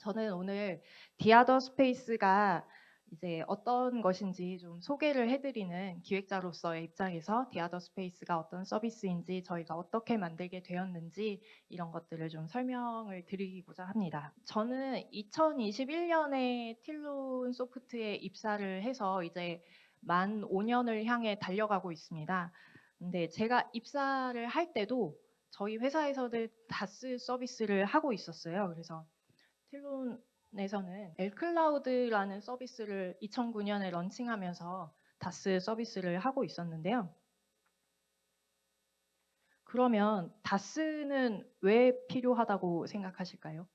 저는 오늘 디아더 스페이스가 이제 어떤 것인지 좀 소개를 해드리는 기획자로서의 입장에서 디아더 스페이스가 어떤 서비스인지 저희가 어떻게 만들게 되었는지 이런 것들을 좀 설명을 드리고자 합니다. 저는 2021년에 틸론 소프트에 입사를 해서 이제 만 5년을 향해 달려가고 있습니다. 근데 제가 입사를 할 때도 저희 회사에서는 다스 서비스를 하고 있었어요. 그래서 틸론에서는 엘클라우드라는 서비스를 2009년에 런칭하면서 다스 서비스를 하고 있었는데요. 그러면 다스는 왜 필요하다고 생각하실까요?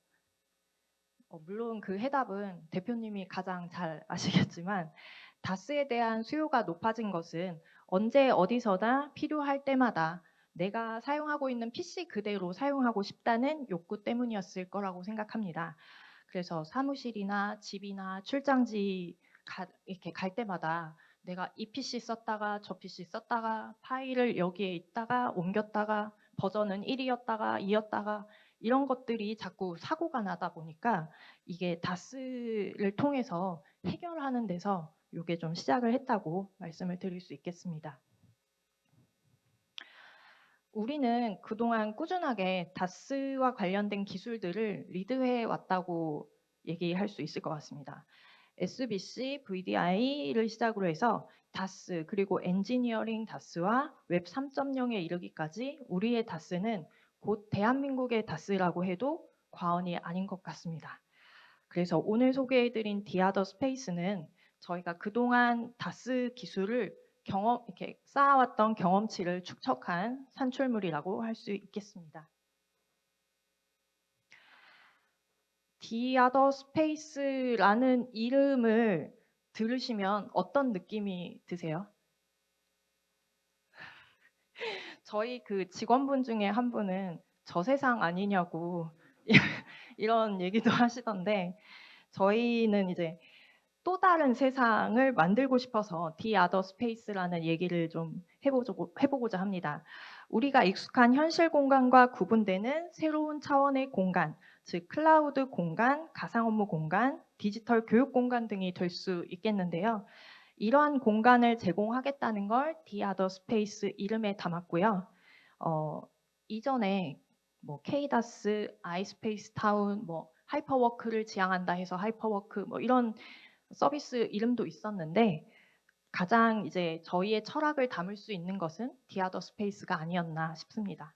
물론 그 해답은 대표님이 가장 잘 아시겠지만 다스에 대한 수요가 높아진 것은 언제 어디서나 필요할 때마다 내가 사용하고 있는 PC 그대로 사용하고 싶다는 욕구 때문이었을 거라고 생각합니다. 그래서 사무실이나 집이나 출장지 이렇게 갈 때마다 내가 이 PC 썼다가 저 PC 썼다가 파일을 여기에 있다가 옮겼다가 버전은 1이었다가 2였다가 이런 것들이 자꾸 사고가 나다 보니까 이게 다스를 통해서 해결하는 데서 이게 좀 시작을 했다고 말씀을 드릴 수 있겠습니다. 우리는 그동안 꾸준하게 다스와 관련된 기술들을 리드해 왔다고 얘기할 수 있을 것 같습니다. SBC, VDI를 시작으로 해서 다스 그리고 엔지니어링 다스와 웹 3.0에 이르기까지 우리의 다스는 곧 대한민국의 다스라고 해도 과언이 아닌 것 같습니다. 그래서 오늘 소개해드린 디아더 스페이스는 저희가 그동안 다스 기술을 이렇게 쌓아왔던 경험치를 축적한 산출물이라고 할 수 있겠습니다. 디아더 스페이스라는 이름을 들으시면 어떤 느낌이 드세요? 저희 그 직원분 중에 한 분은 저 세상 아니냐고 이런 얘기도 하시던데 저희는 이제 또 다른 세상을 만들고 싶어서 The Other Space라는 얘기를 좀 해보고자 합니다. 우리가 익숙한 현실 공간과 구분되는 새로운 차원의 공간, 즉 클라우드 공간, 가상 업무 공간, 디지털 교육 공간 등이 될 수 있겠는데요. 이러한 공간을 제공하겠다는 걸 The Other Space 이름에 담았고요. 이전에 뭐 K다스, 아이스페이스 타운, 뭐 하이퍼워크를 지향한다 해서 하이퍼워크 뭐 이런 서비스 이름도 있었는데 가장 이제 저희의 철학을 담을 수 있는 것은 디아더 스페이스가 아니었나 싶습니다.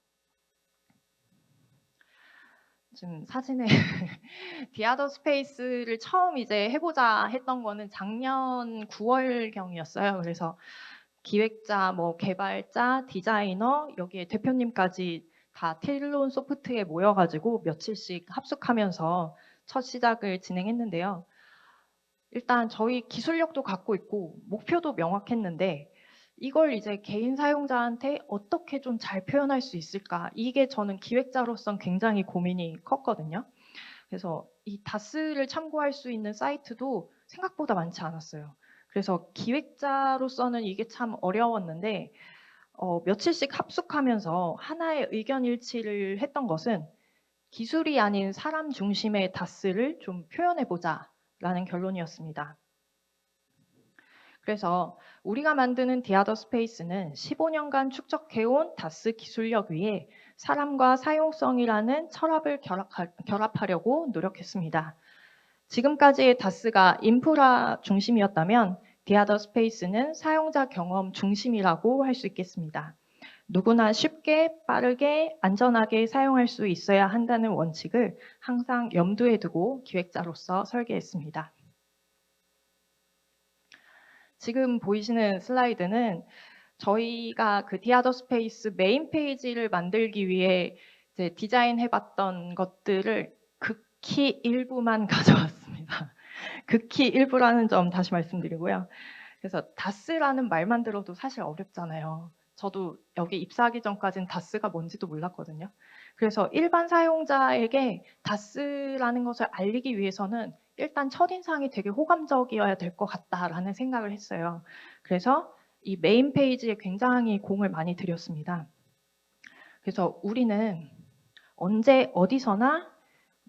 지금 사진에 디아더 스페이스를 처음 이제 해보자 했던 거는 작년 9월경이었어요. 그래서 기획자, 뭐 개발자, 디자이너, 여기에 대표님까지 다 틸론 소프트에 모여가지고 며칠씩 합숙하면서 첫 시작을 진행했는데요. 일단 저희 기술력도 갖고 있고 목표도 명확했는데 이걸 이제 개인 사용자한테 어떻게 좀 잘 표현할 수 있을까? 이게 저는 기획자로선 굉장히 고민이 컸거든요. 그래서 이 다스를 참고할 수 있는 사이트도 생각보다 많지 않았어요. 그래서 기획자로서는 이게 참 어려웠는데 며칠씩 합숙하면서 하나의 의견 일치를 했던 것은 기술이 아닌 사람 중심의 다스를 좀 표현해보자라는 결론이었습니다. 그래서 우리가 만드는 디아더 스페이스는 15년간 축적해온 다스 기술력 위에 사람과 사용성이라는 철학을 결합하려고 노력했습니다. 지금까지의 다스가 인프라 중심이었다면 디아더 스페이스는 사용자 경험 중심이라고 할 수 있겠습니다. 누구나 쉽게, 빠르게, 안전하게 사용할 수 있어야 한다는 원칙을 항상 염두에 두고 기획자로서 설계했습니다. 지금 보이시는 슬라이드는 저희가 그 디아더 스페이스 메인 페이지를 만들기 위해 이제 디자인해봤던 것들을 극히 일부만 가져왔습니다. 극히 일부라는 점 다시 말씀드리고요. 그래서 다스라는 말만 들어도 사실 어렵잖아요. 저도 여기 입사하기 전까지는 다스가 뭔지도 몰랐거든요. 그래서 일반 사용자에게 다스라는 것을 알리기 위해서는 일단 첫인상이 되게 호감적이어야 될 것 같다라는 생각을 했어요. 그래서 이 메인 페이지에 굉장히 공을 많이 들였습니다. 그래서 우리는 언제 어디서나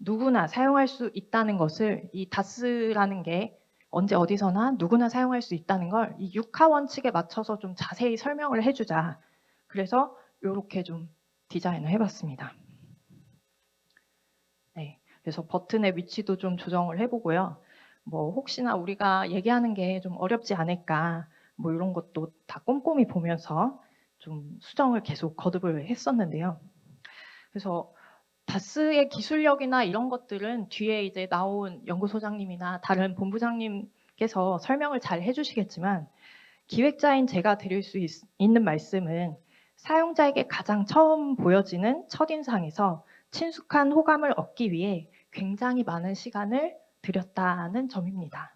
누구나 사용할 수 있다는 것을, 이 다스라는 게 언제 어디서나 누구나 사용할 수 있다는 걸 이 6하 원칙에 맞춰서 좀 자세히 설명을 해주자. 그래서 이렇게 좀 디자인을 해봤습니다. 네, 그래서 버튼의 위치도 좀 조정을 해보고요. 뭐 혹시나 우리가 얘기하는 게 좀 어렵지 않을까, 뭐 이런 것도 다 꼼꼼히 보면서 좀 수정을 계속 거듭을 했었는데요. 그래서 다스의 기술력이나 이런 것들은 뒤에 이제 나온 연구소장님이나 다른 본부장님께서 설명을 잘 해주시겠지만, 기획자인 제가 드릴 수 있는 말씀은 사용자에게 가장 처음 보여지는 첫인상에서 친숙한 호감을 얻기 위해 굉장히 많은 시간을 들였다는 점입니다.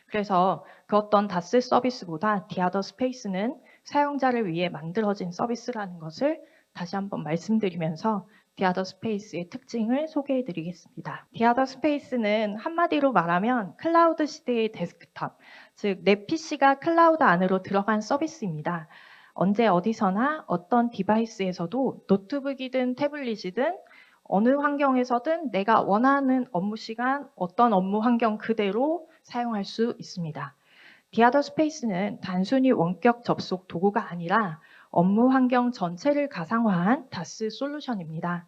그래서 그 어떤 다스 서비스보다 디아더 스페이스는 사용자를 위해 만들어진 서비스라는 것을 다시 한번 말씀드리면서 디아더 스페이스의 특징을 소개해 드리겠습니다. 디아더 스페이스는 한마디로 말하면 클라우드 시대의 데스크탑, 즉 내 PC가 클라우드 안으로 들어간 서비스입니다. 언제 어디서나 어떤 디바이스에서도 노트북이든 태블릿이든 어느 환경에서든 내가 원하는 업무 시간, 어떤 업무 환경 그대로 사용할 수 있습니다. 디아더 스페이스는 단순히 원격 접속 도구가 아니라 업무 환경 전체를 가상화한 다스 솔루션입니다.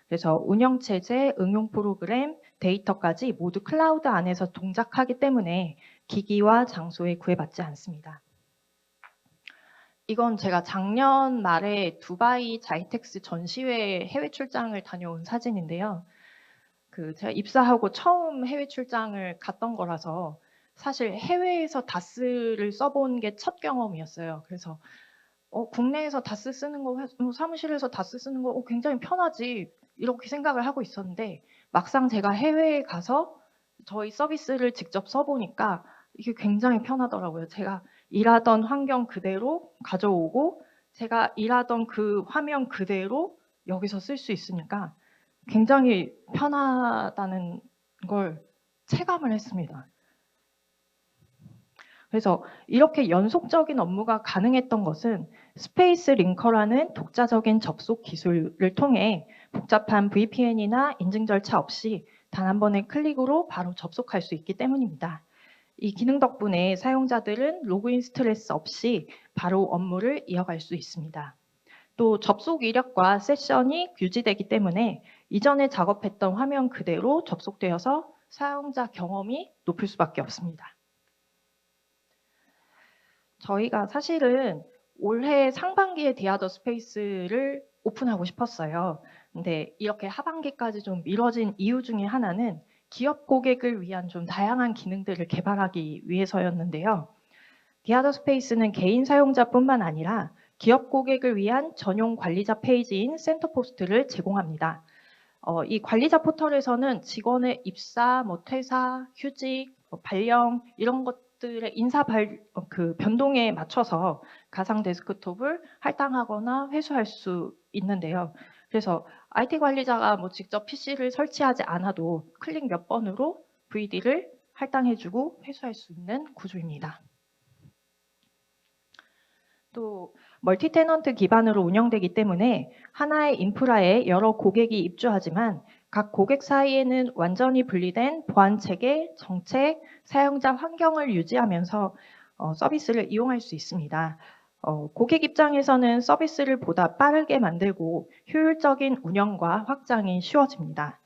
그래서 운영체제, 응용 프로그램, 데이터까지 모두 클라우드 안에서 동작하기 때문에 기기와 장소에 구애받지 않습니다. 이건 제가 작년 말에 두바이 자이텍스 전시회 해외 출장을 다녀온 사진인데요. 제가 입사하고 처음 해외 출장을 갔던 거라서 사실 해외에서 다스를 써본 게 첫 경험이었어요. 그래서 국내에서 다스 쓰는 거, 사무실에서 다스 쓰는 거 굉장히 편하지 이렇게 생각을 하고 있었는데, 막상 제가 해외에 가서 저희 서비스를 직접 써보니까 이게 굉장히 편하더라고요. 제가 일하던 환경 그대로 가져오고 제가 일하던 그 화면 그대로 여기서 쓸 수 있으니까 굉장히 편하다는 걸 체감을 했습니다. 그래서 이렇게 연속적인 업무가 가능했던 것은 스페이스 링커라는 독자적인 접속 기술을 통해 복잡한 VPN이나 인증 절차 없이 단 한 번의 클릭으로 바로 접속할 수 있기 때문입니다. 이 기능 덕분에 사용자들은 로그인 스트레스 없이 바로 업무를 이어갈 수 있습니다. 또 접속 이력과 세션이 유지되기 때문에 이전에 작업했던 화면 그대로 접속되어서 사용자 경험이 높을 수밖에 없습니다. 저희가 사실은 올해 상반기에 디아더 스페이스를 오픈하고 싶었어요. 근데 이렇게 하반기까지 좀 미뤄진 이유 중에 하나는 기업 고객을 위한 좀 다양한 기능들을 개발하기 위해서였는데요. 디아더 스페이스는 개인 사용자뿐만 아니라 기업 고객을 위한 전용 관리자 페이지인 센터포스트를 제공합니다. 이 관리자 포털에서는 직원의 입사, 퇴사, 휴직, 발령 이런 것들의 인사 변동에 맞춰서 가상 데스크톱을 할당하거나 회수할 수 있는데요. 그래서 IT 관리자가 직접 PC를 설치하지 않아도 클릭 몇 번으로 VD를 할당해주고 회수할 수 있는 구조입니다. 또 멀티 테넌트 기반으로 운영되기 때문에 하나의 인프라에 여러 고객이 입주하지만 각 고객 사이에는 완전히 분리된 보안 체계, 정책, 사용자 환경을 유지하면서 서비스를 이용할 수 있습니다. 고객 입장에서는 서비스를 보다 빠르게 만들고 효율적인 운영과 확장이 쉬워집니다.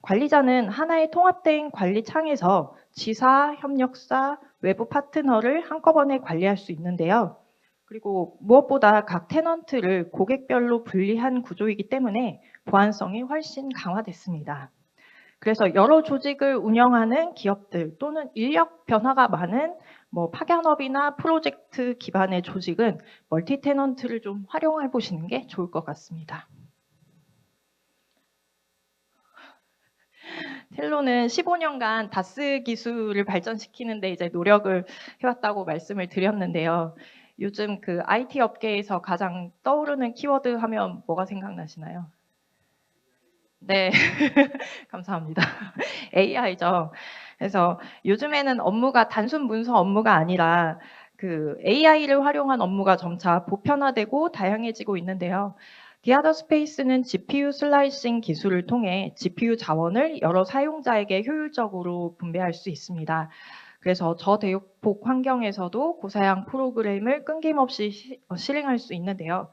관리자는 하나의 통합된 관리 창에서 지사, 협력사, 외부 파트너를 한꺼번에 관리할 수 있는데요. 그리고 무엇보다 각 테넌트를 고객별로 분리한 구조이기 때문에 보안성이 훨씬 강화됐습니다. 그래서 여러 조직을 운영하는 기업들 또는 인력 변화가 많은 파견업이나 프로젝트 기반의 조직은 멀티 테넌트를 좀 활용해 보시는 게 좋을 것 같습니다. 텔로는 15년간 다스 기술을 발전시키는 데 이제 노력을 해왔다고 말씀을 드렸는데요. 요즘 IT 업계에서 가장 떠오르는 키워드 하면 뭐가 생각나시나요? 네, 감사합니다. AI죠. 그래서 요즘에는 업무가 단순 문서 업무가 아니라 AI를 활용한 업무가 점차 보편화되고 다양해지고 있는데요. 디아더 스페이스는 GPU 슬라이싱 기술을 통해 GPU 자원을 여러 사용자에게 효율적으로 분배할 수 있습니다. 그래서 저대폭 환경에서도 고사양 프로그램을 끊김없이 실행할 수 있는데요.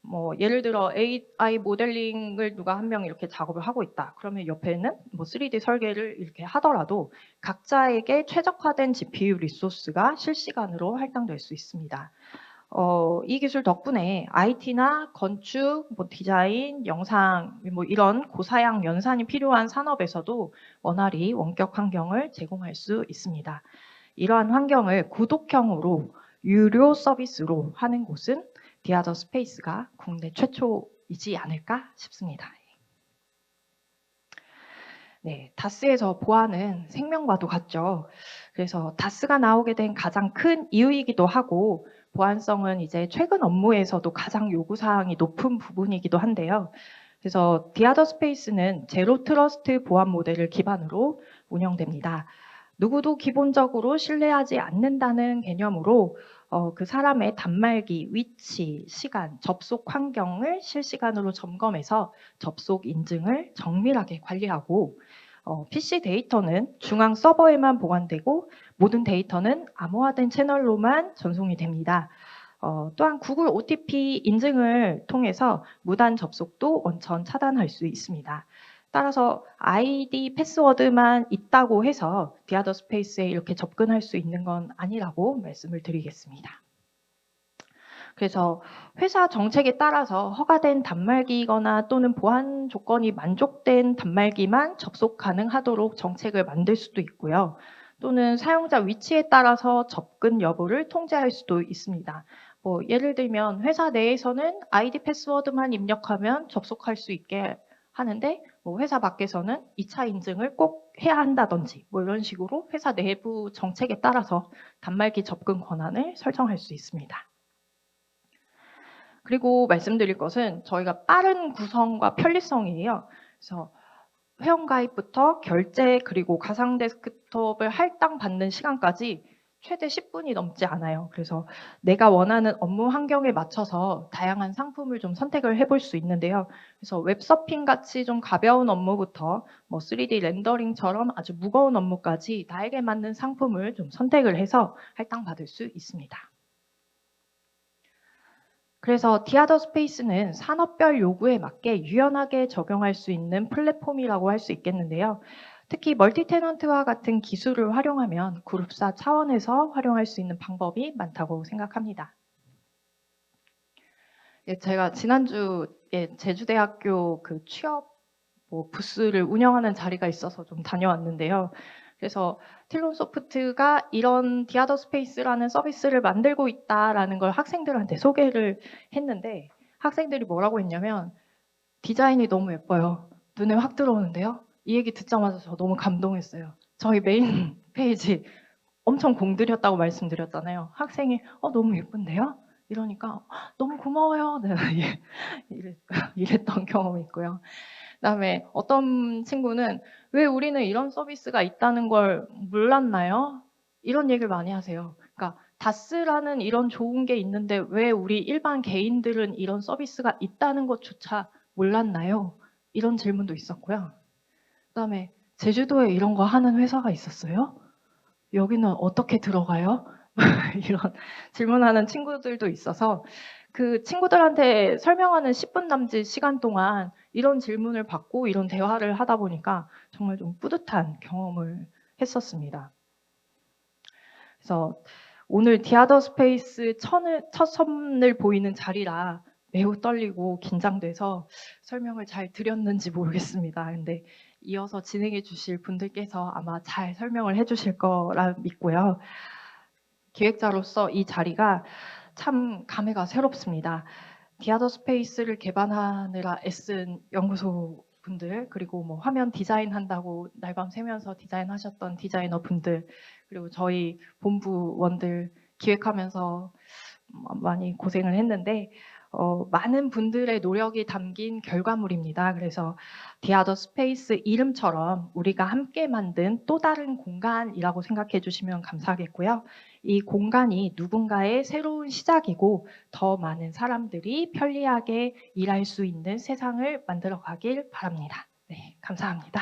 뭐 예를 들어 AI 모델링을 누가 한 명 이렇게 작업을 하고 있다. 그러면 옆에는 뭐 3D 설계를 이렇게 하더라도 각자에게 최적화된 GPU 리소스가 실시간으로 할당될 수 있습니다. 이 기술 덕분에 IT나 건축, 뭐 디자인, 영상 뭐 이런 고사양 연산이 필요한 산업에서도 원활히 원격 환경을 제공할 수 있습니다. 이러한 환경을 구독형으로 유료 서비스로 하는 곳은 디아더 스페이스가 국내 최초이지 않을까 싶습니다. 네, 다스에서 보안은 생명과도 같죠. 그래서 다스가 나오게 된 가장 큰 이유이기도 하고 보안성은 이제 최근 업무에서도 가장 요구사항이 높은 부분이기도 한데요. 그래서 디아더 스페이스는 제로 트러스트 보안 모델을 기반으로 운영됩니다. 누구도 기본적으로 신뢰하지 않는다는 개념으로 그 사람의 단말기, 위치, 시간, 접속 환경을 실시간으로 점검해서 접속 인증을 정밀하게 관리하고 PC 데이터는 중앙 서버에만 보관되고 모든 데이터는 암호화된 채널로만 전송이 됩니다. 또한 구글 OTP 인증을 통해서 무단 접속도 원천 차단할 수 있습니다. 따라서 아이디 패스워드만 있다고 해서 디아더 스페이스에 이렇게 접근할 수 있는 건 아니라고 말씀을 드리겠습니다. 그래서 회사 정책에 따라서 허가된 단말기거나 또는 보안 조건이 만족된 단말기만 접속 가능하도록 정책을 만들 수도 있고요. 또는 사용자 위치에 따라서 접근 여부를 통제할 수도 있습니다. 뭐 예를 들면 회사 내에서는 아이디 패스워드만 입력하면 접속할 수 있게 하는데 뭐 회사 밖에서는 2차 인증을 꼭 해야 한다든지 뭐 이런 식으로 회사 내부 정책에 따라서 단말기 접근 권한을 설정할 수 있습니다. 그리고 말씀드릴 것은 저희가 빠른 구성과 편리성이에요. 그래서 회원가입부터 결제 그리고 가상 데스크톱을 할당받는 시간까지 최대 10분이 넘지 않아요. 그래서 내가 원하는 업무 환경에 맞춰서 다양한 상품을 좀 선택을 해볼 수 있는데요. 그래서 웹서핑 같이 좀 가벼운 업무부터 뭐 3D 렌더링처럼 아주 무거운 업무까지 나에게 맞는 상품을 좀 선택을 해서 할당받을 수 있습니다. 그래서 디아더 스페이스는 산업별 요구에 맞게 유연하게 적용할 수 있는 플랫폼이라고 할 수 있겠는데요. 특히 멀티 테넌트와 같은 기술을 활용하면 그룹사 차원에서 활용할 수 있는 방법이 많다고 생각합니다. 예, 제가 지난주에 제주대학교 그 취업 부스를 운영하는 자리가 있어서 좀 다녀왔는데요. 그래서 틸론소프트가 이런 디아더 스페이스라는 서비스를 만들고 있다라는 걸 학생들한테 소개를 했는데 학생들이 뭐라고 했냐면 디자인이 너무 예뻐요. 눈에 확 들어오는데요. 이 얘기 듣자마자 저 너무 감동했어요. 저희 메인 페이지 엄청 공들였다고 말씀드렸잖아요. 학생이 너무 예쁜데요? 이러니까 너무 고마워요. 네, 이랬던 경험이 있고요. 그다음에 어떤 친구는 왜 우리는 이런 서비스가 있다는 걸 몰랐나요? 이런 얘기를 많이 하세요. 그러니까 다스라는 이런 좋은 게 있는데 왜 우리 일반 개인들은 이런 서비스가 있다는 것조차 몰랐나요? 이런 질문도 있었고요. 그다음에 제주도에 이런 거 하는 회사가 있었어요? 여기는 어떻게 들어가요? 이런 질문하는 친구들도 있어서 그 친구들한테 설명하는 10분 남짓 시간 동안 이런 질문을 받고 이런 대화를 하다 보니까 정말 좀 뿌듯한 경험을 했었습니다. 그래서 오늘 디아더 스페이스 첫 선을 보이는 자리라 매우 떨리고 긴장돼서 설명을 잘 드렸는지 모르겠습니다. 근데 이어서 진행해 주실 분들께서 아마 잘 설명을 해 주실 거라 믿고요. 기획자로서 이 자리가 참 감회가 새롭습니다. 디아더 스페이스를 개발하느라 애쓴 연구소 분들, 그리고 뭐 화면 디자인 한다고 날밤 새면서 디자인하셨던 디자이너 분들, 그리고 저희 본부원들 기획하면서 많이 고생을 했는데 많은 분들의 노력이 담긴 결과물입니다. 그래서 디아더 스페이스 이름처럼 우리가 함께 만든 또 다른 공간이라고 생각해 주시면 감사하겠고요. 이 공간이 누군가의 새로운 시작이고 더 많은 사람들이 편리하게 일할 수 있는 세상을 만들어 가길 바랍니다. 네, 감사합니다.